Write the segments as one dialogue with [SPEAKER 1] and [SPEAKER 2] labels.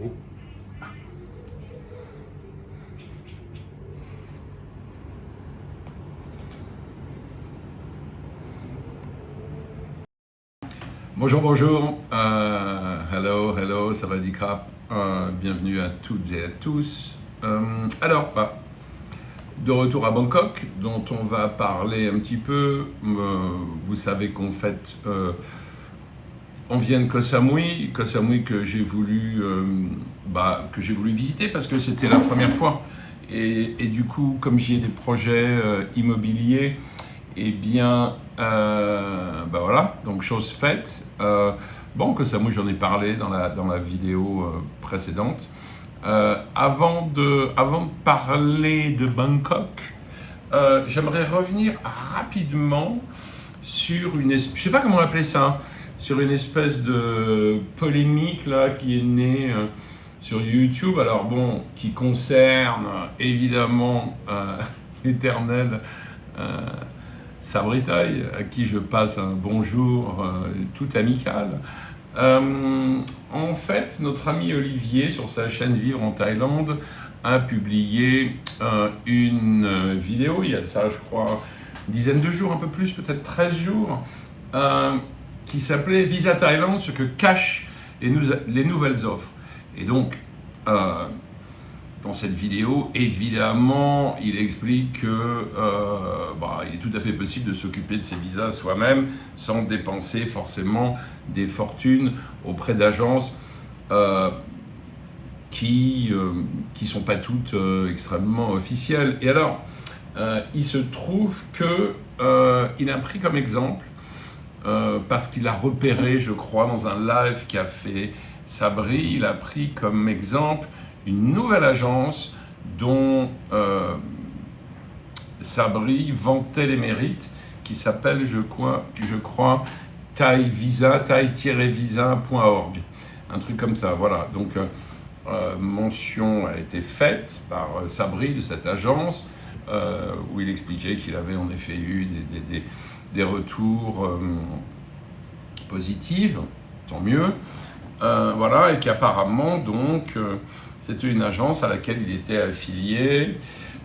[SPEAKER 1] Oh. Bonjour, bonjour, hello, ça va Dikrap, bienvenue à toutes et à tous. De retour à Bangkok, dont on va parler un petit peu. Vous savez qu'en fait, on vient de Koh Samui que j'ai voulu visiter parce que c'était la première fois. Et du coup, comme j'y ai des projets immobiliers, eh bien, voilà, donc chose faite. Koh Samui, j'en ai parlé dans la vidéo précédente. Avant de parler de Bangkok, j'aimerais revenir rapidement sur je sais pas comment appeler ça, sur une espèce de polémique là qui est née sur YouTube. Alors bon, qui concerne évidemment l'éternel Sabri Tai, à qui je passe un bonjour tout amical. En fait, notre ami Olivier, sur sa chaîne Vivre en Thaïlande, a publié une vidéo, il y a de ça, je crois, une dizaine de jours, un peu plus, peut-être 13 jours, qui s'appelait Visa Thaïlande, ce que cachent les nouvelles offres. Et donc, dans cette vidéo, évidemment, il explique que il est tout à fait possible de s'occuper de ses visas soi-même sans dépenser forcément des fortunes auprès d'agences qui sont pas toutes extrêmement officielles. Et alors, il se trouve que il a pris comme exemple, parce qu'il a repéré, je crois, dans un live qu'a fait Sabri, il a pris comme exemple une nouvelle agence dont Sabri vantait les mérites, qui s'appelle, je crois, thai-visa.org. Un truc comme ça, voilà. Donc, mention a été faite par Sabri de cette agence, où il expliquait qu'il avait en effet eu des retours positifs, tant mieux. Voilà, et qu'apparemment, donc, c'était une agence à laquelle il était affilié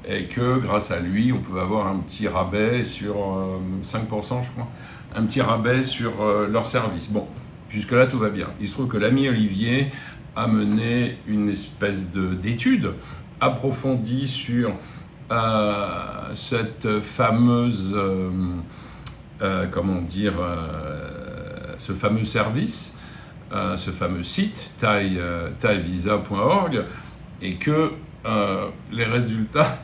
[SPEAKER 1] et que grâce à lui, on pouvait avoir un petit rabais sur 5%, je crois, un petit rabais sur leur service. Bon, jusque-là, tout va bien. Il se trouve que l'ami Olivier a mené une espèce d'étude approfondie sur cette fameuse, ce fameux service, ce fameux site, thai-visa.org, et que les résultats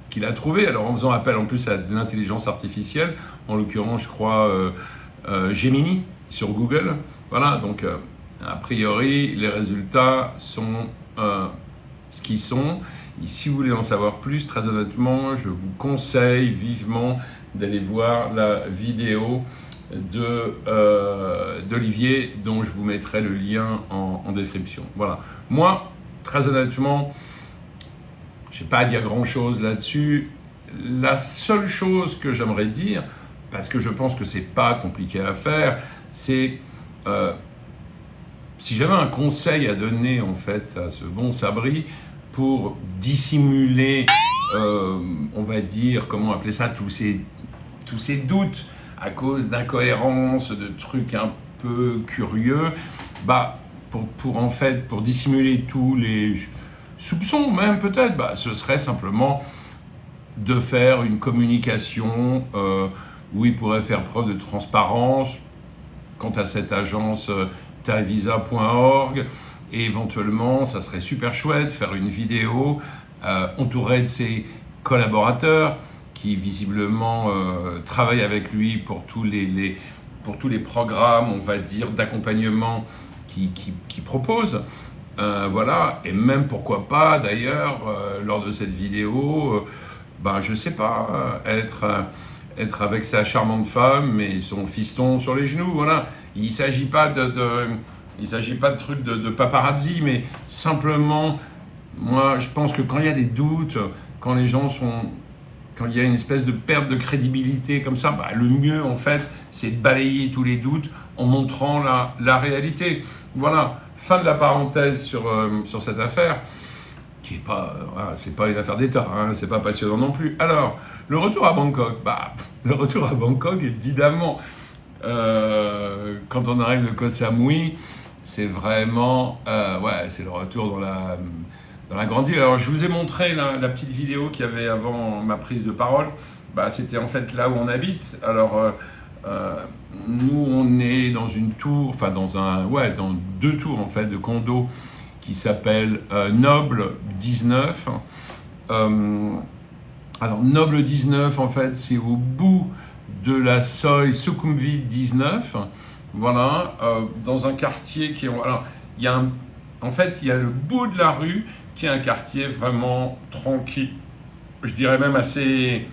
[SPEAKER 1] qu'il a trouvés, alors en faisant appel en plus à de l'intelligence artificielle, en l'occurrence, je crois, Gemini sur Google, voilà, donc a priori, les résultats sont ce qu'ils sont. Et si vous voulez en savoir plus, très honnêtement, je vous conseille vivement d'aller voir la vidéo d'Olivier, dont je vous mettrai le lien en description. Voilà. Moi, très honnêtement, je n'ai pas à dire grand-chose là-dessus. La seule chose que j'aimerais dire, parce que je pense que ce n'est pas compliqué à faire, c'est si j'avais un conseil à donner en fait à ce bon Sabri pour dissimuler, on va dire, comment appeler ça, tous ces doutes à cause d'incohérences, de trucs un peu curieux, pour dissimuler tous les soupçons même peut-être, ce serait simplement de faire une communication où il pourrait faire preuve de transparence quant à cette agence thai-visa.org, et éventuellement, ça serait super chouette, faire une vidéo entourée de ses collaborateurs qui visiblement travaillent avec lui pour tous les programmes, on va dire, d'accompagnement qu'il propose. Voilà, et même pourquoi pas d'ailleurs, lors de cette vidéo, je sais pas, être avec sa charmante femme et son fiston sur les genoux, voilà. Il ne s'agit pas de trucs de paparazzi, mais simplement, moi, je pense que quand il y a des doutes, quand il y a une espèce de perte de crédibilité comme ça, le mieux, en fait, c'est de balayer tous les doutes en montrant la réalité. Voilà. fin de la parenthèse sur cette affaire, qui est pas, c'est pas une affaire d'État, hein, c'est pas passionnant non plus. Alors, le retour à Bangkok, le retour à Bangkok, évidemment, quand on arrive de Koh Samui, c'est vraiment, c'est le retour dans la grande île. Alors, je vous ai montré la petite vidéo qu'il y avait avant ma prise de parole. C'était en fait là où on habite. Alors, nous, on est dans une tour, enfin dans deux tours en fait de condos qui s'appellent Noble 19. Alors, Noble 19, en fait, c'est au bout de la Soi Sukhumvit 19. Voilà, dans un quartier qui est... Alors, il y a en fait, il y a le bout de la rue qui est un quartier vraiment tranquille, je dirais même assez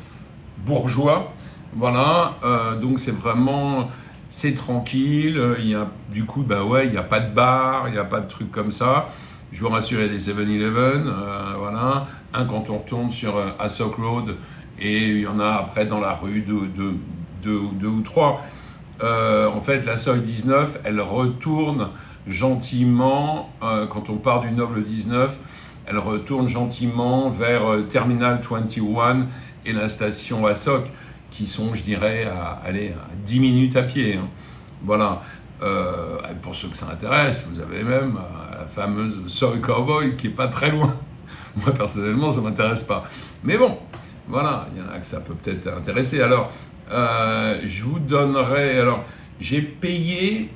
[SPEAKER 1] bourgeois. Voilà, donc c'est tranquille. Il y a, du coup, il n'y a pas de bar, il n'y a pas de trucs comme ça. Je vous rassure, il y a des 7-Eleven, voilà. Un quand on retourne sur Asok Road, et il y en a après dans la rue deux ou trois. En fait, la Soi 19, elle retourne gentiment, quand on part du Noble 19, elle retourne gentiment vers Terminal 21 et la station Asok, qui sont, je dirais, à 10 minutes à pied. Hein. Voilà. Pour ceux que ça intéresse, vous avez même la fameuse Soi Cowboy qui est pas très loin. Moi, personnellement, ça m'intéresse pas. Mais bon, voilà, il y en a que ça peut peut-être intéresser. Alors, je vous donnerai... Alors, j'ai payé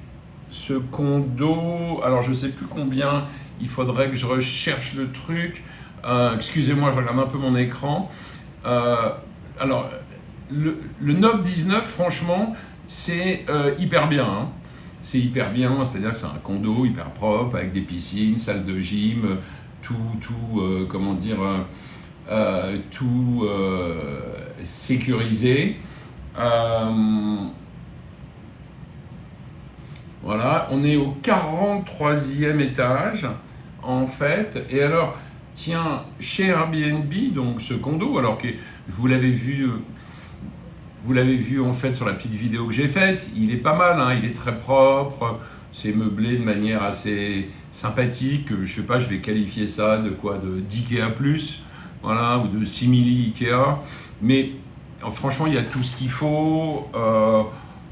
[SPEAKER 1] ce condo... Alors, je sais plus combien, il faudrait que je recherche le truc. Excusez-moi, je regarde un peu mon écran. Alors, le Noble 19, franchement, c'est hyper bien. Hein. C'est hyper bien, c'est-à-dire que c'est un condo hyper propre, avec des piscines, salle de gym, tout sécurisé. Voilà, on est au 43e étage, en fait. Et alors, tiens, chez Airbnb, donc ce condo, alors que vous l'avez vu en fait sur la petite vidéo que j'ai faite, il est pas mal, hein, il est très propre, c'est meublé de manière assez sympathique, je sais pas, je vais qualifier ça d'IKEA+, voilà, ou de simili Ikea, mais franchement il y a tout ce qu'il faut,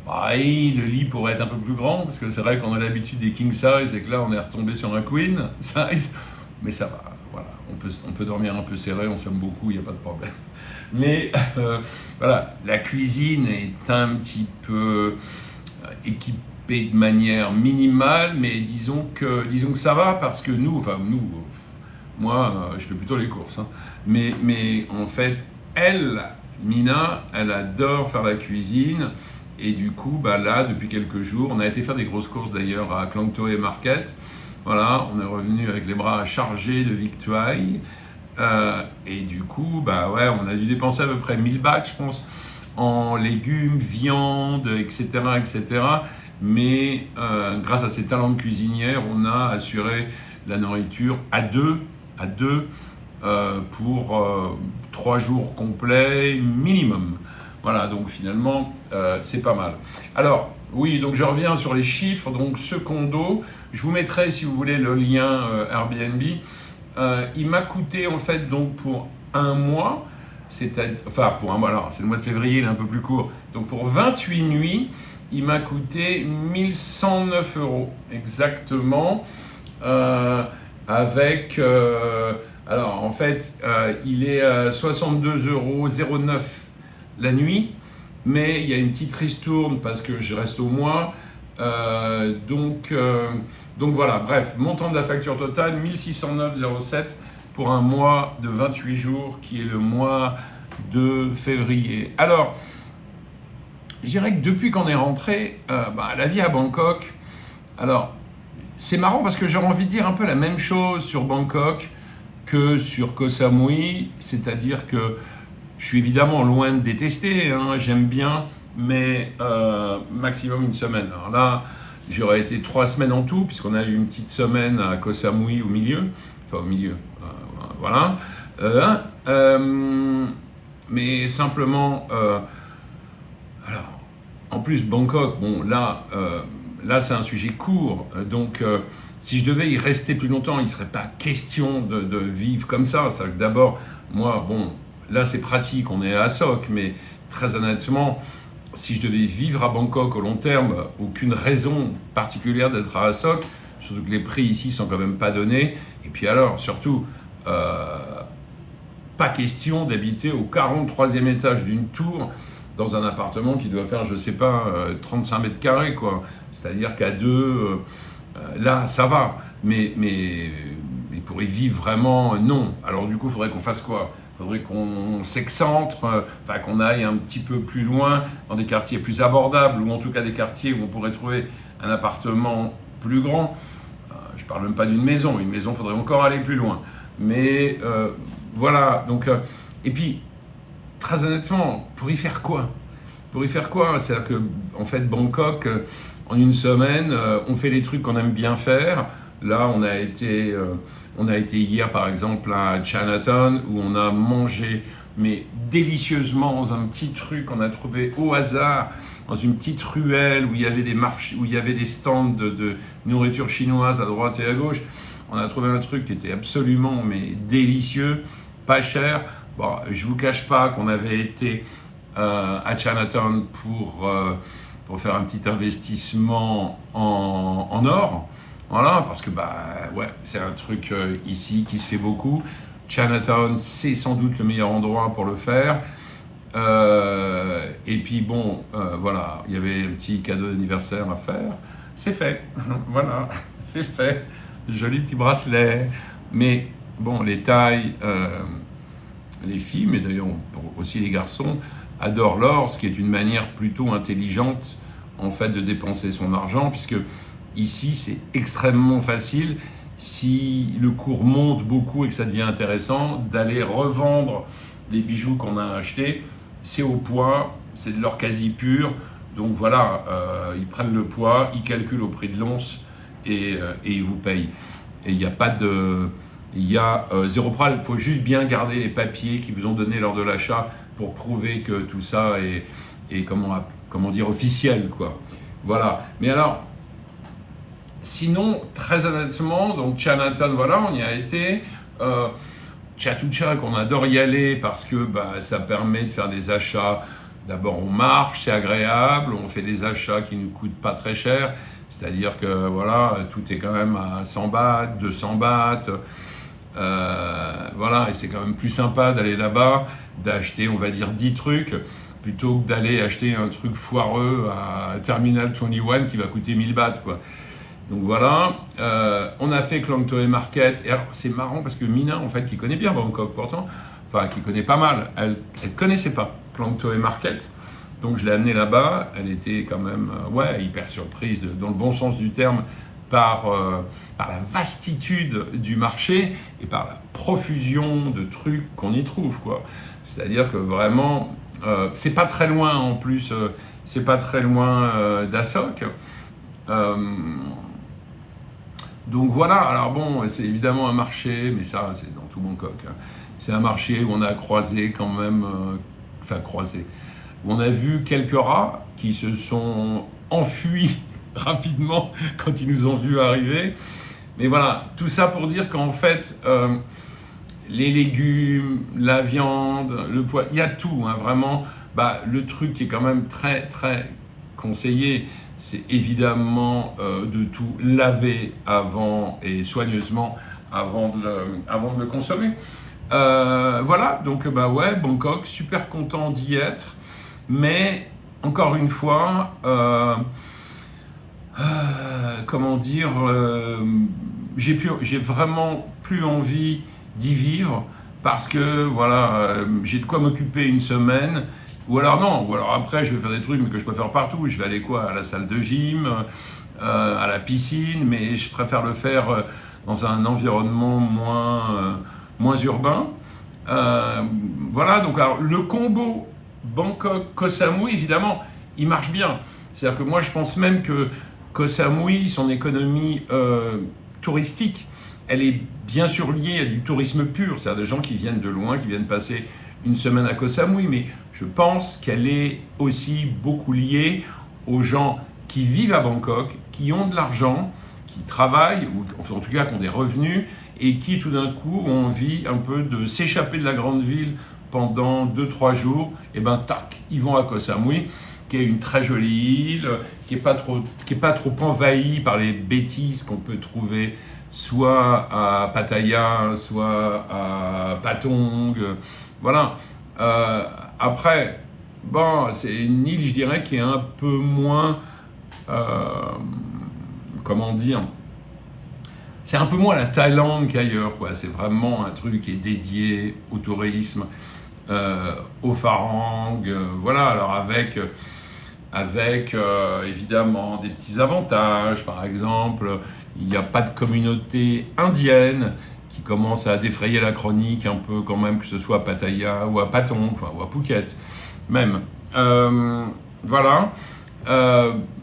[SPEAKER 1] le lit pourrait être un peu plus grand, parce que c'est vrai qu'on a l'habitude des king size, et que là on est retombé sur un queen size, mais ça va, voilà, on peut dormir un peu serré, on s'aime beaucoup, il n'y a pas de problème. Mais voilà, la cuisine est un petit peu équipée de manière minimale, mais disons que ça va parce que moi, je fais plutôt les courses. Hein. Mais en fait, Mina, elle adore faire la cuisine. Et du coup, là, depuis quelques jours, on a été faire des grosses courses d'ailleurs à Klang Toei Market. Voilà, on est revenu avec les bras chargés de victuailles. Et du coup, on a dû dépenser à peu près 1000 bahts, je pense, en légumes, viande, etc., etc. Mais grâce à ses talents de cuisinière, on a assuré la nourriture à deux pour 3 jours complets minimum. Voilà, donc finalement, c'est pas mal. Alors, oui, donc je reviens sur les chiffres. Donc ce condo, je vous mettrai, si vous voulez, le lien Airbnb. Il m'a coûté en fait donc pour un mois, pour un mois, alors c'est le mois de février, il est un peu plus court, donc pour 28 nuits, il m'a coûté 1109 € exactement, alors en fait il est à 62,09 € la nuit, mais il y a une petite ristourne parce que je reste au mois. Donc voilà, bref, montant de la facture totale 1609,07 pour un mois de 28 jours qui est le mois de février. Alors, je dirais que depuis qu'on est rentré, la vie à Bangkok, alors c'est marrant parce que j'aurais envie de dire un peu la même chose sur Bangkok que sur Koh Samui, c'est-à-dire que je suis évidemment loin de détester, hein, j'aime bien, mais maximum une semaine. Alors là, j'aurais été 3 semaines en tout, puisqu'on a eu une petite semaine à Koh Samui au milieu. Voilà. Mais simplement, alors, en plus Bangkok, bon là, là, c'est un sujet court. Donc, si je devais y rester plus longtemps, il ne serait pas question de vivre comme ça. C'est-à-dire que d'abord, moi, bon, là, c'est pratique, on est à Sok, mais très honnêtement, si je devais vivre à Bangkok au long terme, aucune raison particulière d'être à Sok, surtout que les prix ici sont quand même pas donnés. Et puis alors, surtout, pas question d'habiter au 43e étage d'une tour dans un appartement qui doit faire, je sais pas, 35 mètres carrés, quoi. C'est-à-dire qu'à deux, là, ça va. Mais pour y vivre vraiment, non. Alors du coup, il faudrait qu'on fasse quoi? Il faudrait qu'on s'excentre, enfin qu'on aille un petit peu plus loin, dans des quartiers plus abordables, ou en tout cas des quartiers où on pourrait trouver un appartement plus grand. Je ne parle même pas d'une maison. Une maison, il faudrait encore aller plus loin. Mais voilà. Donc, et puis, très honnêtement, pour y faire quoi? Pour y faire quoi? C'est-à-dire que, en fait, Bangkok, en une semaine, on fait les trucs qu'on aime bien faire. Là, on a été hier, par exemple, à Chinatown, où on a mangé, mais délicieusement, dans un petit truc qu'on a trouvé au hasard, dans une petite ruelle où il y avait des marchés, où il y avait des stands de nourriture chinoise à droite et à gauche. On a trouvé un truc qui était absolument mais délicieux, pas cher. Bon, je vous cache pas qu'on avait été à Chinatown pour faire un petit investissement en or. Voilà, parce que ouais, c'est un truc ici qui se fait beaucoup. Chinatown, c'est sans doute le meilleur endroit pour le faire. Et puis bon, voilà, il y avait un petit cadeau d'anniversaire à faire. C'est fait, voilà, c'est fait. Joli petit bracelet. Mais bon, les tailles, les filles, mais d'ailleurs aussi les garçons, adorent l'or, ce qui est une manière plutôt intelligente en fait de dépenser son argent, puisque ici c'est extrêmement facile, si le cours monte beaucoup et que ça devient intéressant, d'aller revendre les bijoux qu'on a achetés. C'est au poids, c'est de l'or quasi pur, donc voilà, ils prennent le poids, ils calculent au prix de l'once et ils vous payent. Et il n'y a pas de... Il y a zéro problème, il faut juste bien garder les papiers qu'ils vous ont donnés lors de l'achat pour prouver que tout ça est comment dire, officiel, quoi. Voilà. Mais alors, sinon, très honnêtement, donc Chinatown, voilà, on y a été. Chatuchak, on adore y aller parce que ça permet de faire des achats. D'abord, on marche, c'est agréable, on fait des achats qui ne nous coûtent pas très cher. C'est-à-dire que voilà, tout est quand même à 100 bahts, 200 bahts. Voilà, et c'est quand même plus sympa d'aller là-bas, d'acheter, on va dire, 10 trucs, plutôt que d'aller acheter un truc foireux à Terminal 21 qui va coûter 1000 bahts, quoi. Donc voilà, on a fait Khlong Toei Market, et alors c'est marrant parce que Mina, en fait, qui connaît bien Bangkok pourtant, enfin qui connaît pas mal, elle connaissait pas Khlong Toei Market, donc je l'ai amenée là-bas, elle était quand même ouais, hyper surprise, dans le bon sens du terme, par la vastitude du marché et par la profusion de trucs qu'on y trouve, quoi. C'est-à-dire que vraiment, c'est pas très loin en plus, c'est pas très loin d'Asok. Donc voilà, alors bon, c'est évidemment un marché, mais ça, c'est dans tout Bangkok, hein. C'est un marché où on a croisé quand même, où on a vu quelques rats qui se sont enfuis rapidement quand ils nous ont vus arriver. Mais voilà, tout ça pour dire qu'en fait, les légumes, la viande, le poids, il y a tout, hein, vraiment. Le truc qui est quand même très, très conseillé, c'est évidemment de tout laver avant et soigneusement avant de le consommer. Voilà, donc ouais, Bangkok, super content d'y être, mais encore une fois, comment dire, j'ai vraiment plus envie d'y vivre parce que voilà, j'ai de quoi m'occuper une semaine. Ou alors non, ou alors après je vais faire des trucs mais que je peux faire partout. Je vais aller à la salle de gym, à la piscine, mais je préfère le faire dans un environnement moins urbain. Voilà, donc alors, le combo Bangkok-Koh Samui, évidemment, il marche bien. C'est-à-dire que moi je pense même que Koh Samui, son économie touristique, elle est bien sûr liée à du tourisme pur, c'est-à-dire des gens qui viennent de loin, qui viennent passer une semaine à Koh Samui, mais je pense qu'elle est aussi beaucoup liée aux gens qui vivent à Bangkok, qui ont de l'argent, qui travaillent, ou en tout cas qui ont des revenus, et qui tout d'un coup ont envie un peu de s'échapper de la grande ville pendant 2-3 jours, et ben tac, ils vont à Koh Samui, qui est une très jolie île, qui est pas trop envahie par les bêtises qu'on peut trouver soit à Pattaya, soit à Patong, voilà. Après, bon, c'est une île, je dirais, qui est un peu moins, comment dire, c'est un peu moins la Thaïlande qu'ailleurs, quoi. C'est vraiment un truc qui est dédié au tourisme, au Pharang, voilà. Alors avec évidemment des petits avantages, par exemple, il n'y a pas de communauté indienne qui commence à défrayer la chronique un peu quand même, que ce soit à Pattaya ou à Patong, enfin, ou à Phuket même. Voilà.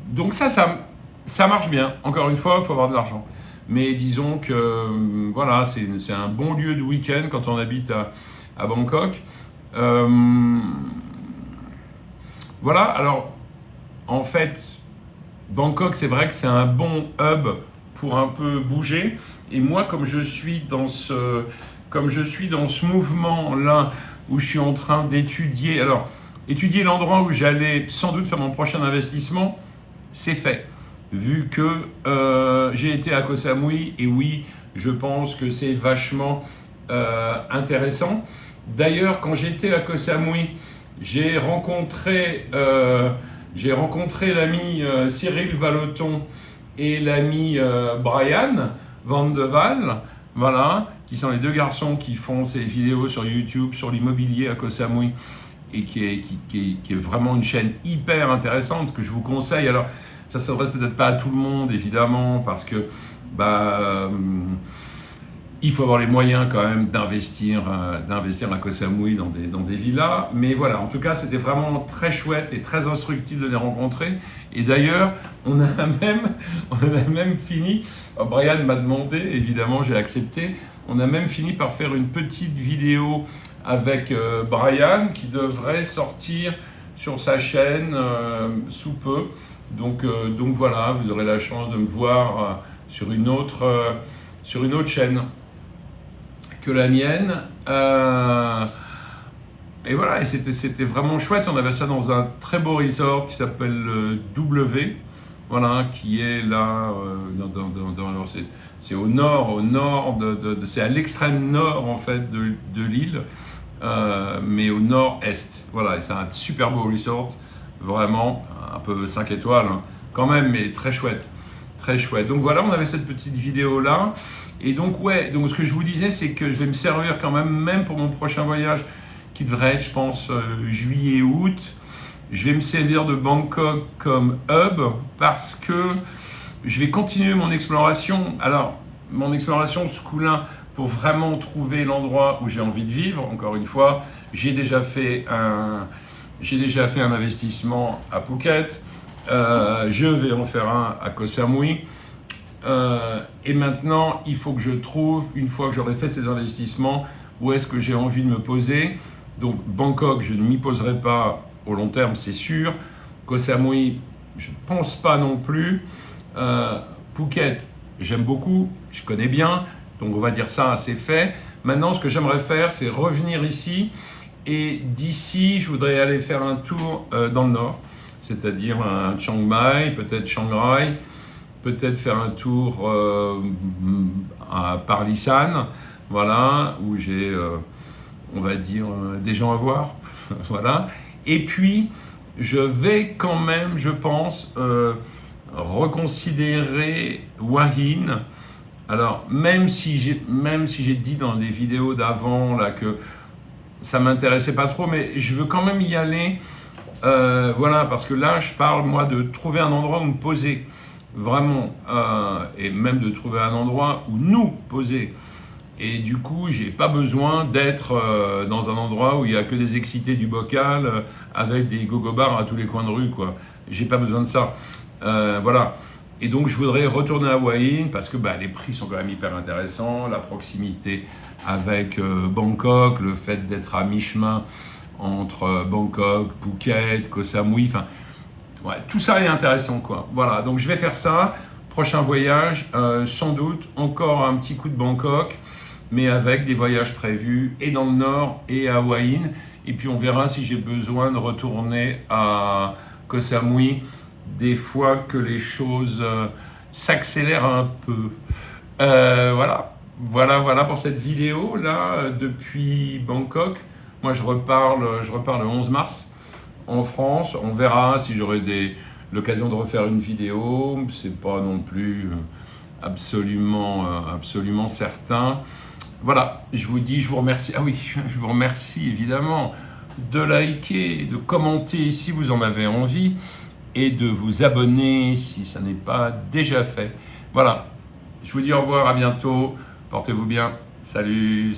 [SPEAKER 1] Donc ça marche bien. Encore une fois, il faut avoir de l'argent. Mais disons que voilà, c'est un bon lieu de week-end quand on habite à Bangkok. Voilà, alors en fait, Bangkok, c'est vrai que c'est un bon hub pour un peu bouger. Et moi, comme je suis dans ce mouvement-là, où je suis en train d'étudier, alors, étudier l'endroit où j'allais sans doute faire mon prochain investissement, c'est fait. Vu que j'ai été à Koh Samui, et oui, je pense que c'est vachement intéressant. D'ailleurs, quand j'étais à Koh Samui, j'ai rencontré l'ami Cyril Vallotton et l'ami Brian Van de Waal, voilà, qui sont les deux garçons qui font ces vidéos sur YouTube sur l'immobilier à Koh Samui, et qui est vraiment une chaîne hyper intéressante que je vous conseille. Alors, ça ne s'adresse peut-être pas à tout le monde, évidemment, parce que il faut avoir les moyens quand même d'investir à Koh Samui dans des villas. Mais voilà, en tout cas, c'était vraiment très chouette et très instructif de les rencontrer. Et d'ailleurs, on a même fini, Brian m'a demandé, évidemment, j'ai accepté, on a même fini par faire une petite vidéo avec Brian qui devrait sortir sur sa chaîne sous peu. Donc voilà, vous aurez la chance de me voir sur une autre chaîne que la mienne. Et voilà, et c'était vraiment chouette. On avait ça dans un très beau resort qui s'appelle W, voilà, qui est là, alors c'est au nord c'est à l'extrême nord en fait de l'île, mais au nord-est. Voilà, et c'est un super beau resort, vraiment, un peu 5 étoiles, hein, quand même, mais très chouette. Très chouette. Donc voilà, on avait cette petite vidéo là. Et donc donc ce que je vous disais, c'est que je vais me servir quand même pour mon prochain voyage, qui devrait être, je pense, juillet-août. Je vais me servir de Bangkok comme hub, parce que je vais continuer mon exploration. Alors, mon exploration ce coup-là, pour vraiment trouver l'endroit où j'ai envie de vivre. Encore une fois, j'ai déjà fait un investissement à Phuket. Je vais en faire un à Koh Samui. Et maintenant, il faut que je trouve, une fois que j'aurai fait ces investissements, où est-ce que j'ai envie de me poser. Donc Bangkok, je ne m'y poserai pas au long terme, c'est sûr. Koh Samui, je ne pense pas non plus. Phuket, j'aime beaucoup, je connais bien, donc on va dire ça, c'est fait. Maintenant, ce que j'aimerais faire, c'est revenir ici. Et d'ici, je voudrais aller faire un tour dans le nord, c'est-à-dire à Chiang Mai, peut-être Shanghai, peut-être faire un tour à Parlisan, voilà, où j'ai, on va dire, des gens à voir, voilà. Et puis, je vais quand même, je pense, reconsidérer Hua Hin. Alors, même si j'ai dit dans des vidéos d'avant là que ça m'intéressait pas trop, mais je veux quand même y aller, voilà, parce que là, je parle, moi, de trouver un endroit où me poser, vraiment, et même de trouver un endroit où nous poser. Et du coup, j'ai pas besoin d'être dans un endroit où il y a que des excités du bocal, avec des gogo-bars à tous les coins de rue, quoi. J'ai pas besoin de ça. Voilà. Et donc, je voudrais retourner à Hua Hin parce que les prix sont quand même hyper intéressants, la proximité avec Bangkok, le fait d'être à mi-chemin entre Bangkok, Phuket, Koh Samui, enfin, ouais, tout ça est intéressant, quoi. Voilà, donc je vais faire ça. prochain voyage, sans doute encore un petit coup de Bangkok, mais avec des voyages prévus et dans le nord et à Hua Hin. Et puis on verra si j'ai besoin de retourner à Koh Samui des fois que les choses s'accélèrent un peu. Voilà pour cette vidéo là depuis Bangkok. Moi je repars le 11 mars en France. On verra si j'aurai l'occasion de refaire une vidéo. C'est pas non plus absolument certain. Voilà, je vous remercie. Ah oui, je vous remercie évidemment de liker, de commenter si vous en avez envie et de vous abonner si ça n'est pas déjà fait. Voilà, je vous dis au revoir, à bientôt, portez-vous bien, salut.